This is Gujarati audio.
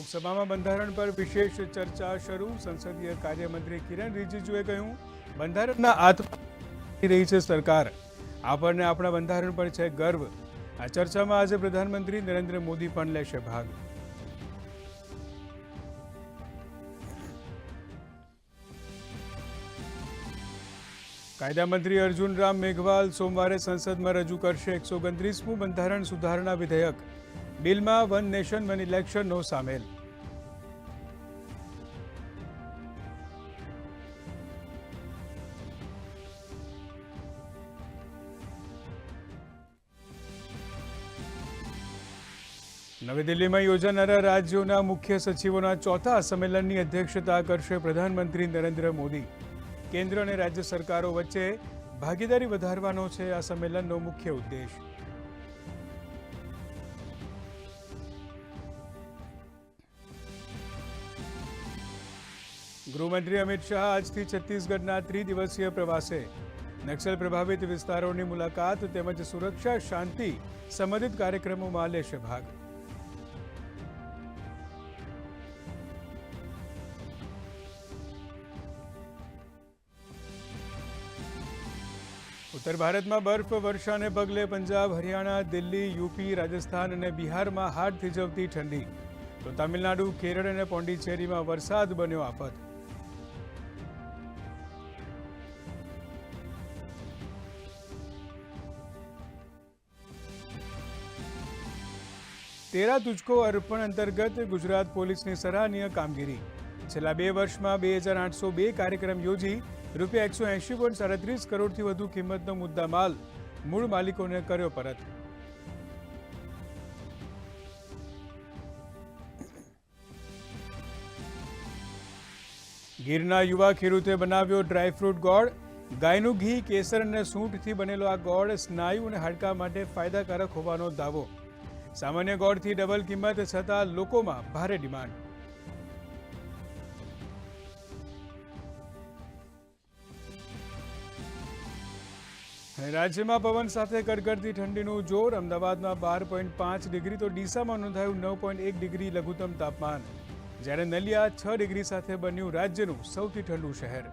લોકસભામાં બંધારણ પર વિશેષ ચર્ચા શરૂ. સંસદીય કાર્યમંત્રી કિરણ રિજિજુએ કહ્યું, બંધારણના આત્મા રહી છે સરકાર. આપણને આપણા બંધારણ પર છે ગર્વ. આ ચર્ચામાં આજે પ્રધાનમંત્રી નરેન્દ્ર મોદી પણ લેશે ભાગ. કાયદા મંત્રી અર્જુન રામ મેઘવાલ સોમવારે સંસદમાં રજૂ કરશે 129મું બંધારણ સુધારણા વિધેયક. બિલમાં વન નેશન વન ઇલેક્શનનો સામેલ. નવી દિલ્હીમાં યોજાનારા રાજ્યોના મુખ્ય સચિવોના ચોથા સંમેલનની અધ્યક્ષતા કરશે પ્રધાનમંત્રી નરેન્દ્ર મોદી. કેન્દ્ર અને રાજ્ય સરકારો વચ્ચે ભાગીદારી વધારવાનો છે આ સંમેલનનો મુખ્ય ઉદ્દેશ. ગૃહમંત્રી અમિત શાહ આજથી છત્તીસગઢના ત્રિદિવસીય પ્રવાસે. નક્સલ પ્રભાવિત વિસ્તારોની મુલાકાત તેમજ સુરક્ષા શાંતિ સંબંધિત કાર્યક્રમોમાં લેશે ભાગ. ઉત્તર ભારતમાં બરફ વર્ષાને પગલે પંજાબ, હરિયાણા, દિલ્હી, યુપી, રાજસ્થાન અને બિહારમાં હાડ થીજવતી ઠંડી. તો તમિલનાડુ, કેરળ અને પોંડિચેરીમાં વરસાદ બન્યો આફત. તેરા તુજકો અર્પણ અંતર્ગત ગુજરાત પોલીસની સરાહનીય કામગીરી. છેલ્લા 2 વર્ષમાં 2802 કાર્યક્રમ યોજી રૂપિયા 180.37 કરોડથી વધુ કિંમતનો મુદ્દામાલ મૂળ માલિકોને કર્યો પરત. ગીરના યુવા ખેડૂતે બનાવ્યો ડ્રાયફ્રૂટ ગોળ. ગાયનું ઘી, કેસર અને સૂંઠથી બનેલો આ ગોળ સ્નાયુ અને હાડકાં માટે ફાયદાકારક હોવાનો દાવો. સામાન્ય ગોળથી ડબલ કિંમત છતાં લોકોમાં ભારે ડિમાન્ડ. રાજ્યમાં પવન સાથે કડકડતી ઠંડીનું જોર. અમદાવાદમાં 12.5 ડિગ્રી તો ડીસામાં નોંધાયું 9.1 ડિગ્રી લઘુત્તમ તાપમાન. જ્યારે નલિયા 6 ડિગ્રી સાથે બન્યું રાજ્યનું સૌથી ઠંડુ શહેર.